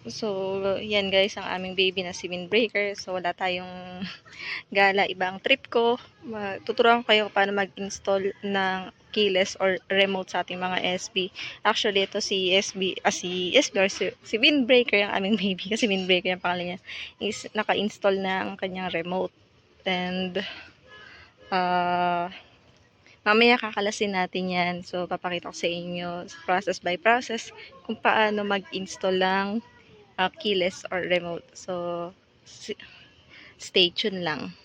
So, yan guys, ang aming baby na si Windbreaker. So, wala tayong gala, ibang trip ko. Tuturuan ko kayo paano mag-install ng keyless or remote sa ating mga SB. Actually, ito si SB or si Windbreaker, yung aming baby. Kasi Windbreaker yung pangalan niya. Is naka-install na ang kanyang remote. And, mamaya kakalasin natin yan. So, papakita ko sa inyo process by process kung paano mag-install lang keyless or remote. So, stay tuned lang.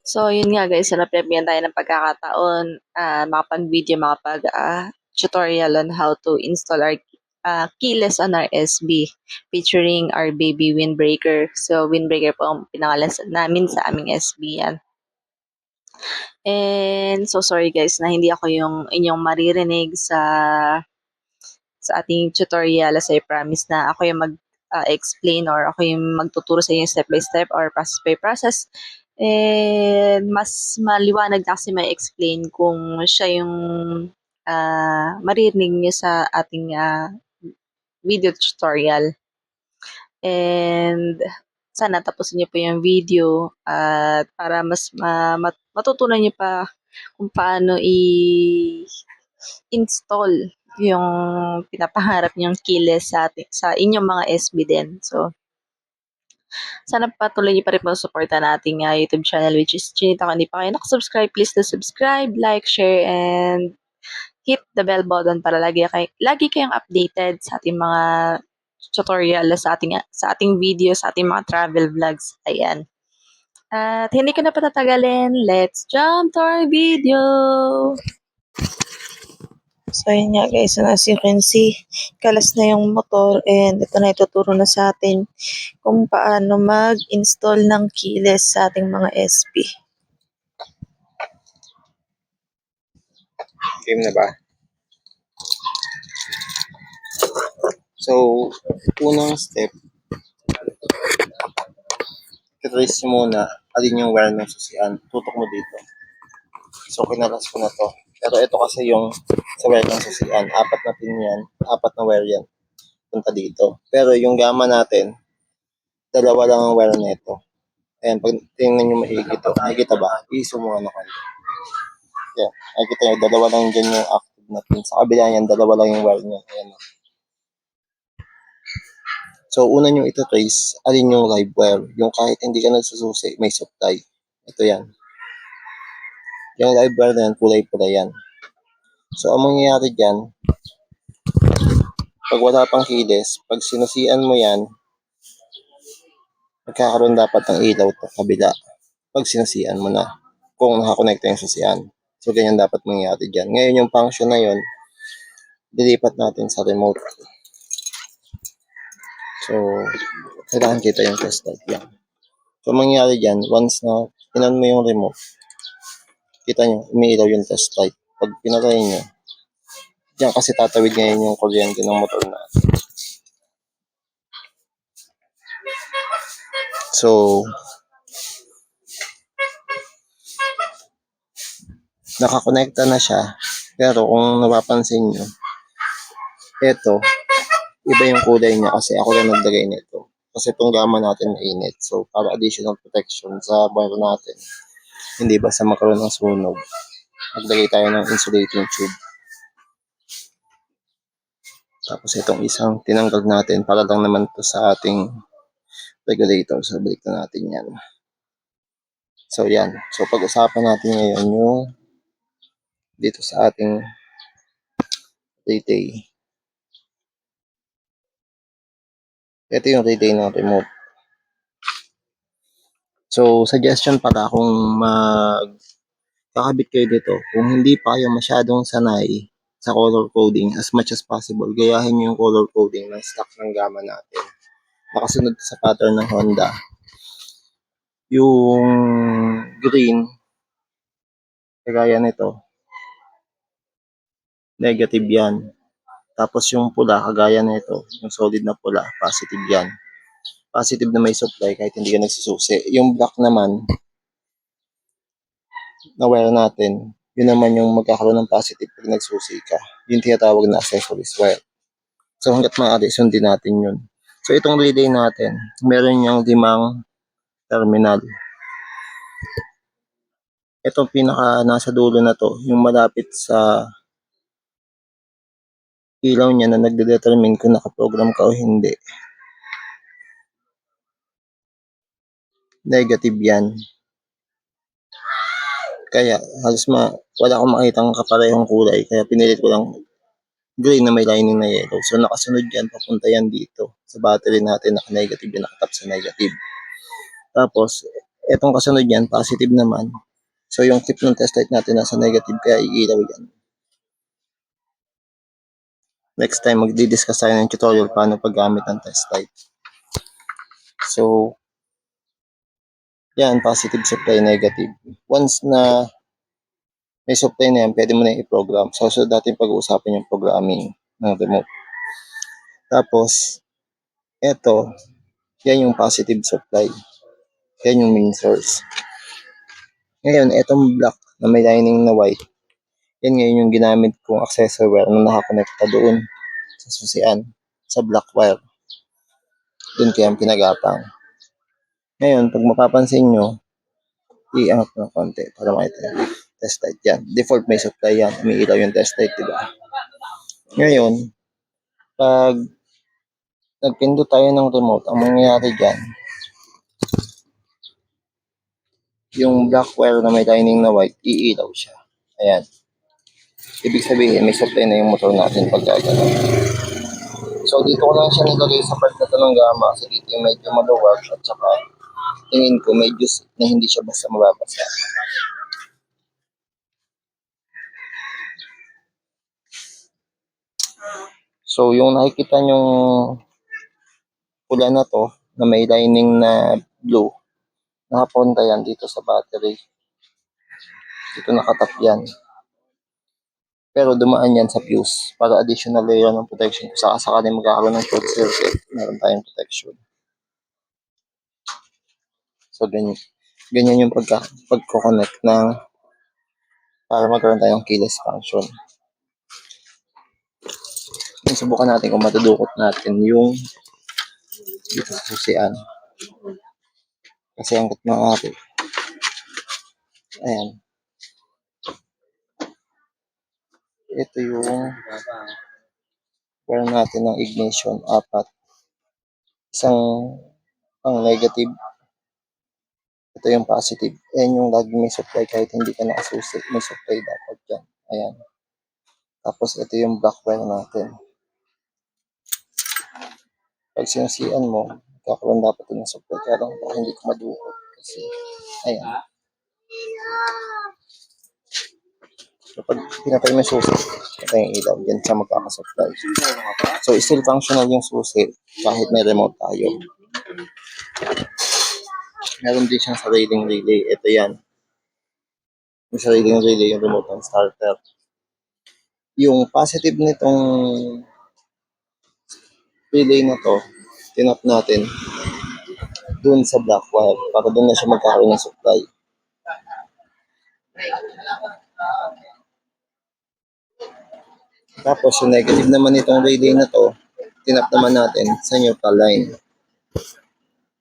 So, yun nga guys, napipigyan tayo ng pagkakataon, makapag-video, tutorial on how to install our keyless on our SB featuring our baby Windbreaker. So, Windbreaker po ang pinangalan namin sa aming SB yan. And so sorry guys na hindi ako yung inyong maririnig sa ating tutorial, as I promise na ako yung explain or ako yung magtuturo sa inyo step by step or process by process. And mas maliwanag na kasi may explain kung siya yung maririnig niyo sa ating video tutorial. And sana tapusin niyo po yung video at para mas matutunan niyo pa kung paano i-install yung pinapangarap niyong keyless sa inyong mga SB din. So, sana patuloy niyo pa rin po suporta nating YouTube channel, which is Chinita. Kung hindi pa kayo nakasubscribe, please to subscribe, like, share, and hit the bell button para lagi kayong updated sa ating mga tutorial, sa ating video, sa ating mga travel vlogs. Ayan. At hindi ko na patatagalin, let's jump to our video! So, yun nga guys, and as you can see, kalas na yung motor and ito na ituturo na sa atin kung paano mag-install ng keyless sa ating mga SB. Game na ba? So, unang step, i-trace mo muna alin yung wire ng susian. Tutok mo dito. So, kinalas ko na to. Pero ito kasi yung sa wire ng susian. 4 na pin yan. 4 na wire yan. Punta dito. Pero yung gamma natin, 2 lang ang wire na ito. Ayan, pag tingnan nyo maigi to. Nakikita ba? I-zoom mo ano kanto. Yan. Nakikita nyo, 2 lang dyan yung active na pin. Sa kabila yan, 2 lang yung wire nyo. Ayan. So, una nyo ito-trace, alin yung live wire. Yung kahit hindi ka nagsususi, may supply. Ito yan. Yung live wire na yan, kulay-pula yan. So, ang mangyayari dyan, pag wala pang keyless, pag sinusian mo yan, magkakaroon dapat ng ilaw sa kabila. Pag sinusian mo na, kung nakakonekta yung susian. So, ganyan dapat mangyayari dyan. Ngayon, yung function na yun, dilipat natin sa remote. So, kailangan kita yung test light yan. So, mangyayari dyan, once na pinan mo yung remote, kita nyo, umiilaw yung test light. Pag pinatay nyo, diyan kasi tatawid ngayon yung kuryente ng motor natin. So, nakakonekta na siya. Pero kung napapansin nyo, ito, iba yung kulay niya kasi ako lang naglagay nito. Kasi itong gamma natin mainit. So, para additional protection sa wire natin. Hindi ba sa magkaroon ng sunog. Naglagay tayo ng insulating tube. Tapos itong isang tinanggal natin para lang naman to sa ating regulator. So, balik na natin yan. So, yan. So, pag-usapan natin ngayon yung dito sa ating relay. Ito yung relay ng remote. So, suggestion pala kung kakabit kayo dito, kung hindi pa kayo masyadong sanay sa color coding, as much as possible, gayahin nyo yung color coding ng stock ng gamma natin. Nakasunod sa pattern ng Honda. Yung green, kagaya nito, negative yan. Tapos yung pula, kagaya nito, yung solid na pula, positive yan. Positive na may supply kahit hindi ka nagsususi. Yung black naman, na wire natin, yun naman yung magkakaroon ng positive pag nagsusi ka. Yung tinatawag na accessories wire. So hangga't maaari, sundin natin yun. So itong relay natin, meron niyang 5 terminal. Itong pinaka nasa dulo na to, yung malapit sa ilaw niya na nagde-determine kung nakaprogram ka o hindi. Negative yan. Kaya halos wala akong makitang kaparehong kulay. Kaya pinilit ko lang gray na may lining na yellow. So nakasunod yan, papunta yan dito. Sa battery natin, naka-negative yan, nakatap sa negative. Tapos, etong kasunod yan, positive naman. So yung tip ng test light natin nasa negative, kaya iilaw yan. Next time, magdi-discuss tayo ng tutorial paano paggamit ng test light. So, yan, positive supply, negative. Once na may supply na yan, pwede mo na i-program. So natin pag-uusapan yung programming ng remote. Tapos, eto, yan yung positive supply. Yan yung main source. Ngayon, etong black na may lining na white, yan ngayon yung ginamit kong accessory wire na nakakonekta doon sa susian, sa black wire. Doon kaya ang pinagapang. Ngayon, pag mapapansin nyo, i-angat ng konti para makita yung test light yan. Default may supply yan. Umiilaw yung test light, diba? Ngayon, pag nagpindot tayo ng remote, ang mangyayari dyan, yung black wire na may lining na white, iilaw siya. Ayan. Ibig sabihin, may supply na yung motor natin pag gagalaw. So, dito ko lang siya nilagay sa part na ito ng gama kasi dito yung medyo maluwag at saka tingin ko medyo na hindi siya basta mababasa. So, yung nakikita nyong pula na to na may lining na blue, nakapunta yan dito sa battery. Dito nakatap yan. Pero dumaan yan sa fuse para additional layer ng protection. Kung sakasakali magkakaroon ng short circuit, meron tayong protection. So, ganyan yung pagko-connect ng para magkaroon tayong keyless function. Subukan natin kung matudukot natin yung dito sa susian. Kasi hanggat maaari. Ayan. Ito yung wire natin ng ignition, 4. Isang ang negative. Ito yung positive. Ayan yung laging may supply kahit hindi ka nakasusi. May supply dapat dyan. Ayan. Tapos ito yung black wire natin. Pag sinusian mo, kakaroon dapat ng supply. Kaya lang hindi ko madukot. Kasi, ayan. Kapag pinatay mo yung susi, patay yung ilaw, yan siya magkakasupply. So, still functional yung susi kahit may remote tayo. Meron din siyang sariling relay. Ito yan. Yung sariling relay, yung remote ng starter. Yung positive nitong relay na to, tinap natin dun sa black wire para dun na siya magkakaroon ng supply. Tapos yung negative naman itong relay na to, tinap naman natin sa neutral line.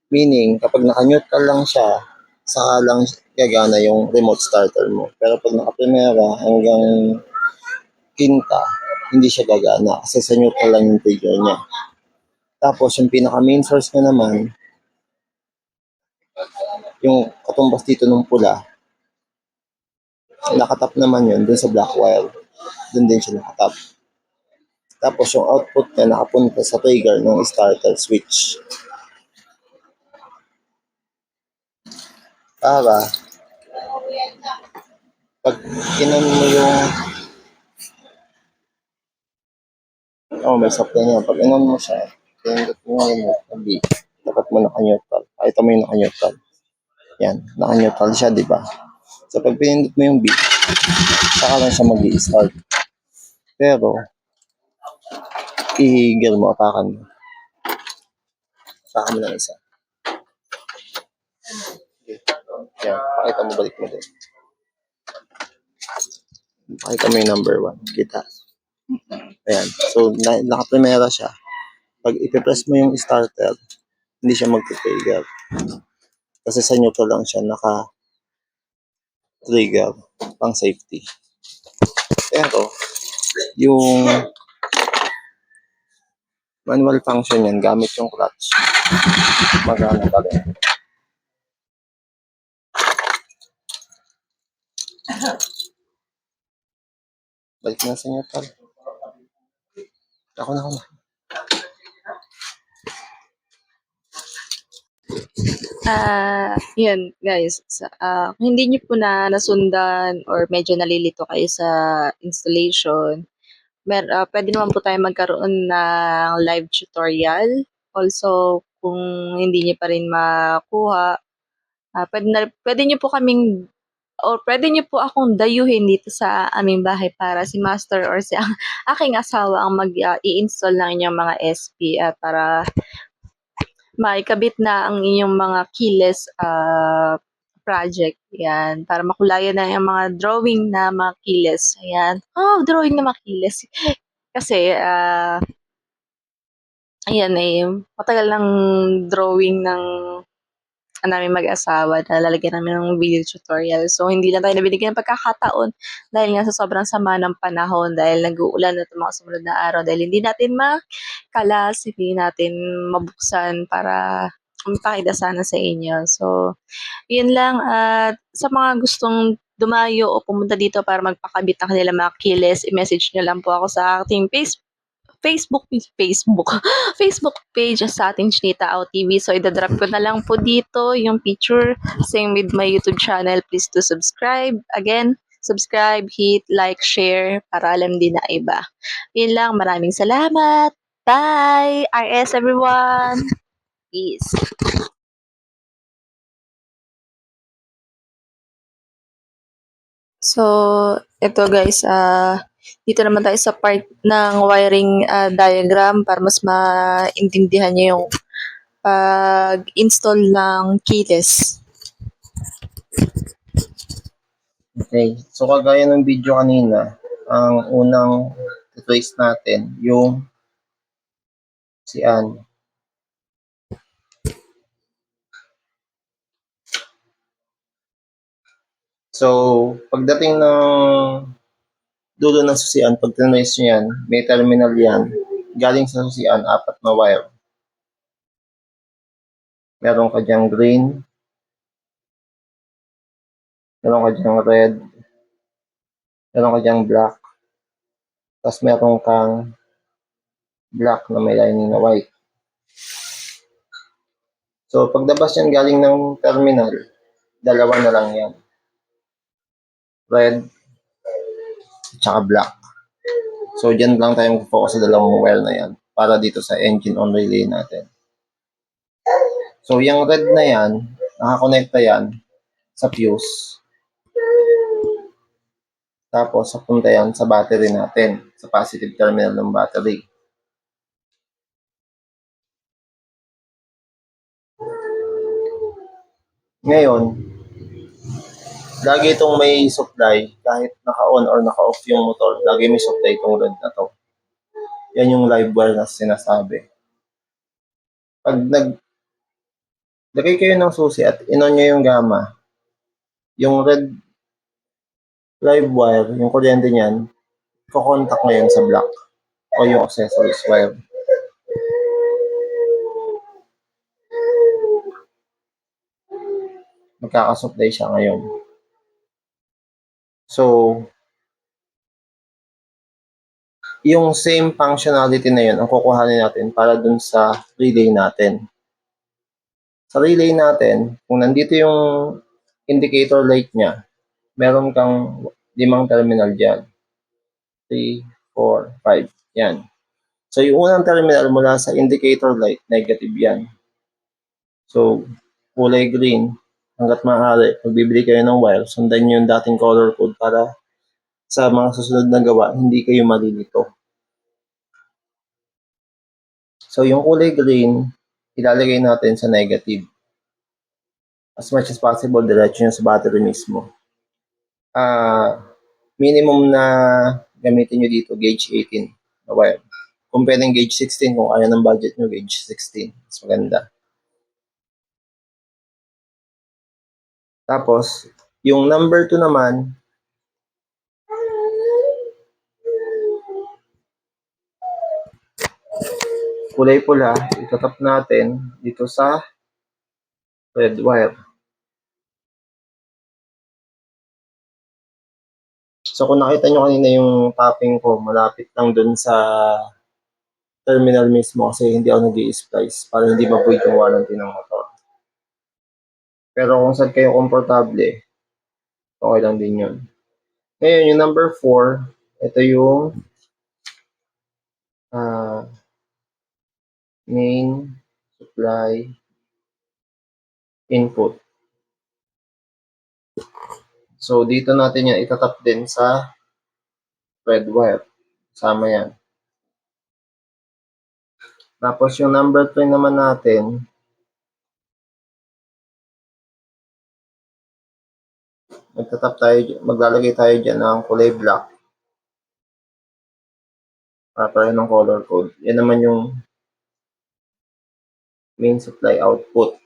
Meaning, kapag naka-neutral lang siya, saka lang gagana yung remote starter mo. Pero pag naka-primera hanggang quinta, hindi siya gagana kasi sa neutral lang yung trigger niya. Tapos yung pinaka-main source na naman, yung katumbas dito ng pula, nakatap naman yun dun sa black wire. Dun din siya nakatap. Tapos yung output niya nakapunta sa trigger ng starter switch. Para pag inan mo yung may supply niya. Pag inan mo siya, pindot mo yung B. Dapat mo naka-neutral. Pakita mo yung naka-neutral. Yan, naka-neutral siya, di ba? So pag pinindot mo yung B, saka lang siya mag-i-start. Pero, i-gear mo, apakan mo. Apakan mo ng isa. Okay. Yan, pakita mo, balik mo din. Pakita mo yung number 1. Kita. Ayan. So, naka-primera siya. Pag ipipress mo yung starter, hindi siya mag-trigger. Kasi sa neutral lang siya naka-trigger pang safety. Pero, yung manual function yan, gamit yung clutch. Magana pa rin. Balik na sa neutral. Ako na. Yun guys, kung hindi niyo po na nasundan or medyo nalilito kayo sa installation, pwede naman po tayo magkaroon ng live tutorial. Also, kung hindi niyo pa rin makuha, pwede niyo po kaming or pwede niyo po akong dayuhin dito sa aming bahay para si Master or si aking asawa ang i-install ng inyong mga SP at para maikabit na ang inyong mga keyless project. Yan. Para makulayan na yung mga drawing na mga keyless. Ayan. Oh, drawing na mga keyless. Kasi, ayan eh, matagal ng drawing ng namin mag-asawa na lalagyan namin ng video tutorial. So, hindi lang tayo nabinigyan ng pagkakataon dahil nga sa sobrang sama ng panahon, dahil nag-uulan na itong mga sumunod na araw, dahil hindi natin makalas, hindi natin mabuksan para mapakita sana sa inyo. So, yun lang. At sa mga gustong dumayo o pumunta dito para magpakabit ng kanilang mga keyless, i-message nyo lang po ako sa ating Facebook Facebook page sa ating Chinita Out TV. So, idadrop ko na lang po dito yung picture. Same with my YouTube channel. Please do subscribe. Again, subscribe, hit, like, share para alam din na iba. Yun lang. Maraming salamat. Bye! RS everyone! Peace! So, ito guys, dito naman tayo sa part ng wiring diagram para mas maintindihan nyo yung pag-install ng keyless. Okay. So, kagaya ng video kanina, ang unang trace natin, yung si Ann. So, pagdating ng dulo ng susian, pag tinrace nyo yan, may terminal yan. Galing sa susian, 4 na wire. Meron ka dyang green, meron ka dyang red, meron ka dyang black, tapos meron kang black na may lining na white. So, paglabas yan galing ng terminal, dalawa na lang yan. Red, tsaka black. So, dyan lang tayo mag-focus sa dalawang wire na yan para dito sa engine on relay natin. So, yung red na yan, nakakonekta yan sa fuse. Tapos, papunta yan sa battery natin, sa positive terminal ng battery. Ngayon, lagi itong may supply, kahit naka-on or naka-off yung motor, lagi may supply itong red na to. Yan yung live wire na sinasabi. Pag naglagay kayo ng susi at inon nyo yung gamma, yung red live wire, yung kuryente niyan, kukontak ngayon sa black o yung accessories wire. Magkakasupply siya ngayon. So, yung same functionality na yun ang kukuhanin natin para dun sa relay natin. Sa relay natin, kung nandito yung indicator light niya, meron kang 5 terminal dyan. 3, 4, 5. Yan. So, yung unang terminal mula sa indicator light, negative yan. So, kulay green, hanggat maaari, magbibili kayo ng wire, sundan nyo yung dating color code para sa mga susunod na gawa, hindi kayo malilito. So, yung kulay green, ilalagay natin sa negative. As much as possible, diretso nyo sa battery mismo. Minimum na gamitin nyo dito, gauge 18. na wire. Kung pwedeng gauge 16, kung ayaw ng budget nyo, gauge 16. Mas maganda. Tapos, yung number 2 naman, kulay pula, itatap natin dito sa red wire. So kung nakita nyo kanina yung tapping ko, malapit lang dun sa terminal mismo kasi hindi ako nag-i-splice para hindi ma-void yung warranty ng motor. Pero kung saan kayo komportable, okay lang din yun. Ngayon, yung number 4, ito yung main supply input. So, dito natin yan itatap din sa red wire. Sama yan. Tapos, yung number 3 naman natin, maglalagay tayo dyan ng kulay black. Para ng color code. Yan naman yung main supply output.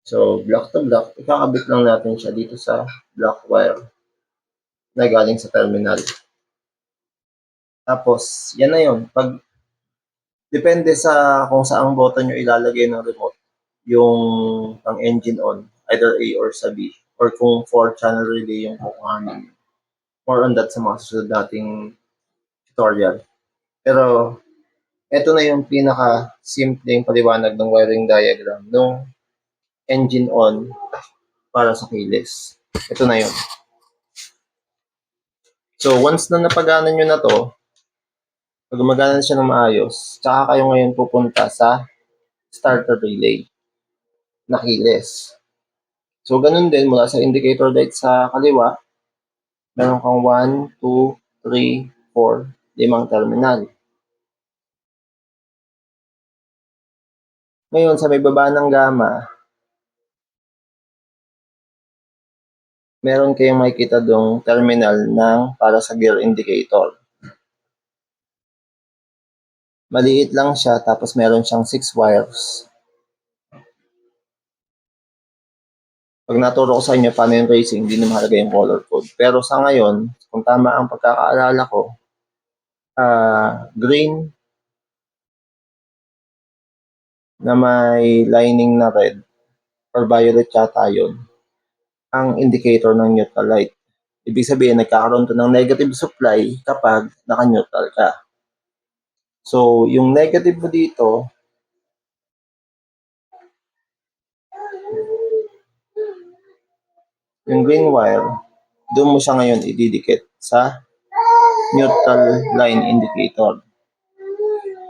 So, black to black, ikakabit lang natin siya dito sa black wire na galing sa terminal. Tapos, yan na yun. Depende sa kung saang button nyo ilalagay ng remote, yung pang engine on, either A or sa B, or kung 4-channel relay yung kukuhanin. More on that sa mga susunod nating tutorial. Pero, ito na yung pinaka-simpleng paliwanag ng wiring diagram ng engine on para sa keyless. Ito na yun. So, once na napagana nyo na to, pag gumagana siya ng maayos, tsaka kayo ngayon pupunta sa starter relay na keyless. So, ganun din mula sa indicator light sa kaliwa, meron kang 1, 2, 3, 4, 5 terminal. Ngayon, sa may baba ng gamma, meron kayong makikita dong terminal ng para sa gear indicator. Maliit lang siya, tapos meron siyang 6 wires. Pag naturo ko sa inyo paano yung racing, hindi na mahalaga yung color code. Pero sa ngayon, kung tama ang pagkakaalala ko, green na may lining na red or violet yata yun, ang indicator ng neutral light. Ibig sabihin, nagkakaroon to ng negative supply kapag naka-neutral ka. So, yung negative mo dito, yung green wire, doon mo siya ngayon ididikit sa neutral line indicator.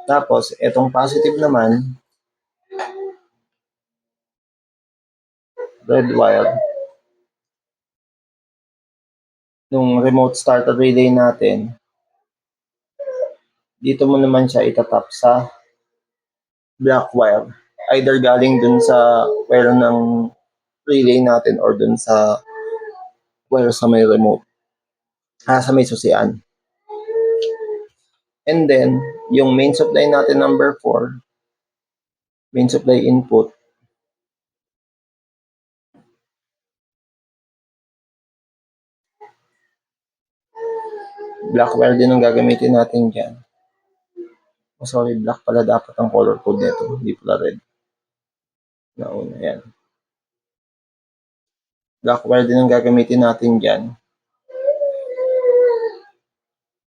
Tapos, etong positive naman, red wire, nung remote starter relay natin, dito mo naman siya itatap sa black wire. Either galing dun sa wire ng relay natin or dun sa wire sa may remote. Sa may susian. And then, yung main supply natin number 4, main supply input, black wire din ang gagamitin natin dyan. Oh, sorry, black pala dapat ang color code nito, hindi pala red. Nauna yan. Black wire din ang gagamitin natin dyan.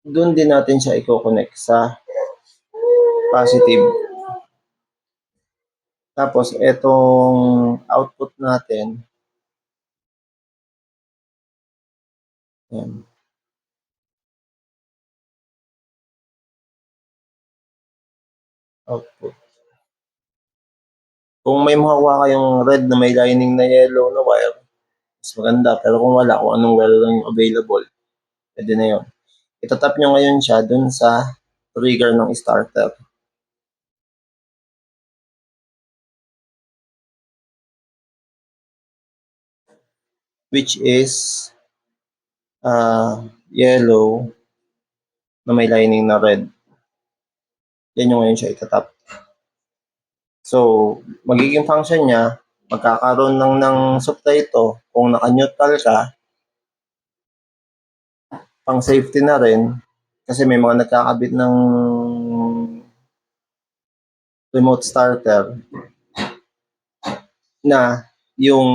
Doon din natin siya i-connect sa positive. Tapos, etong output natin, yan. Output. Kung may makuha kayong red na may lining na yellow na wire, mas maganda. Pero kung wala, kung anong wire lang yung available, pwede na yun. Itatap nyo ngayon siya dun sa trigger ng starter. Which is yellow na may lining na red. Yan yung ngayon siya itatap. So, magiging function niya, magkakaroon ng supply ito kung naka-neutral ka, pang safety na rin, kasi may mga nagkakabit ng remote starter na yung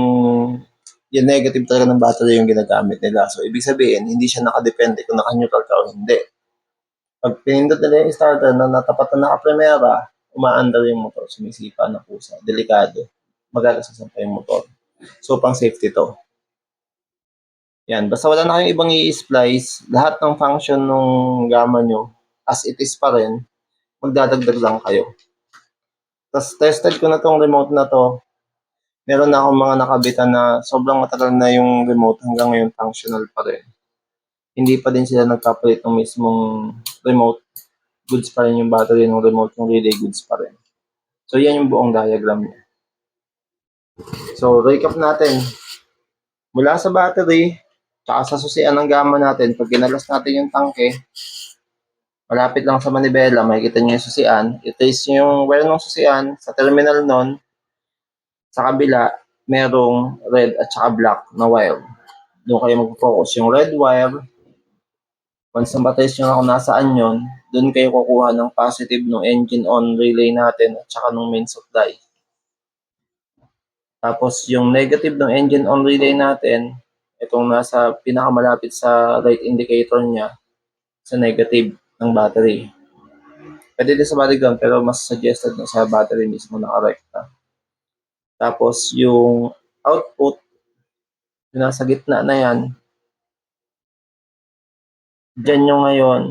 negative talaga ng battery yung ginagamit nila. So, ibig sabihin, hindi siya nakadepende kung naka-neutral ka o hindi. Pag pinindot nila yung starter na natapat na naka-primera, umaandar yung motor, sumisipa na pusa, delikado, magagasasan pa yung motor. So, pang safety to. Yan, basta wala na kayong ibang i-splice, lahat ng function ng gamma nyo, as it is pa rin, magdadagdag lang kayo. Tapos tested ko na tong remote na to, meron na akong mga nakabitan na sobrang matagal na yung remote, hanggang ngayon functional pa rin. Hindi pa din sila nagpapalit ng mismong remote, goods pa rin yung battery ng remote, yung relay goods pa rin. So, yan yung buong diagram niya. So, recap natin. Mula sa battery, tsaka sa susian ng gamma natin, pag ginalas natin yung tangke, malapit lang sa manibela, makikita nyo yung susian. I-trace nyo yung wire ng susian sa terminal nun. Sa kabila, merong red at saka black na wire. Doon kayo mag-focus. Yung red wire, once na-trace nyo na kung nasaan yun, doon kayo kukuha ng positive ng engine on relay natin at saka ng main supply. Tapos yung negative ng engine on relay natin, itong nasa pinakamalapit sa right indicator niya, sa negative ng battery. Pwede din sa battery ground, pero mas suggested na sa battery mismo nakarekta. Tapos yung output, yung nasa gitna na yan, dyan yung ngayon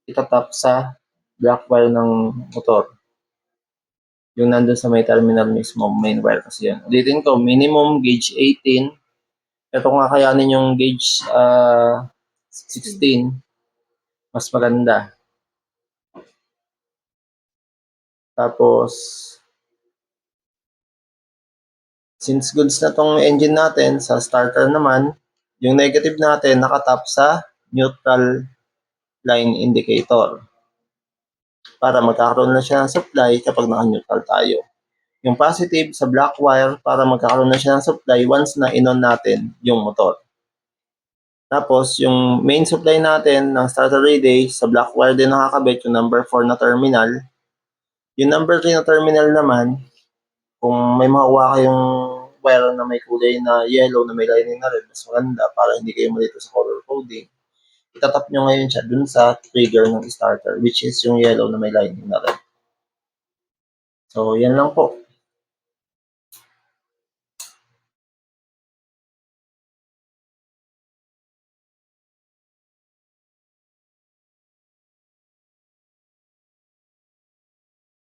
itatap sa black wire ng motor. Yung nandun sa may terminal mismo, main wire kasi yan. Ulitin ko, minimum gauge 18. Ito kung kakayanin yung gauge 16, mas maganda. Tapos, since goods na tong engine natin, sa starter naman, yung negative natin nakatap sa neutral line indicator. Para magkakaroon na siya ng supply kapag naka-neutral tayo. Yung positive sa black wire para magkakaroon na siya ng supply once na in-on natin yung motor. Tapos, yung main supply natin ng starter relay, sa black wire din nakakabit yung number 4 na terminal. Yung number 3 na terminal naman, kung may makuha kayong wire na may kulay na yellow na may lining na red, mas maganda para hindi kayo malito sa color coding. Itatap nyo ngayon siya dun sa trigger ng starter, which is yung yellow na may lining na red. So, yan lang po.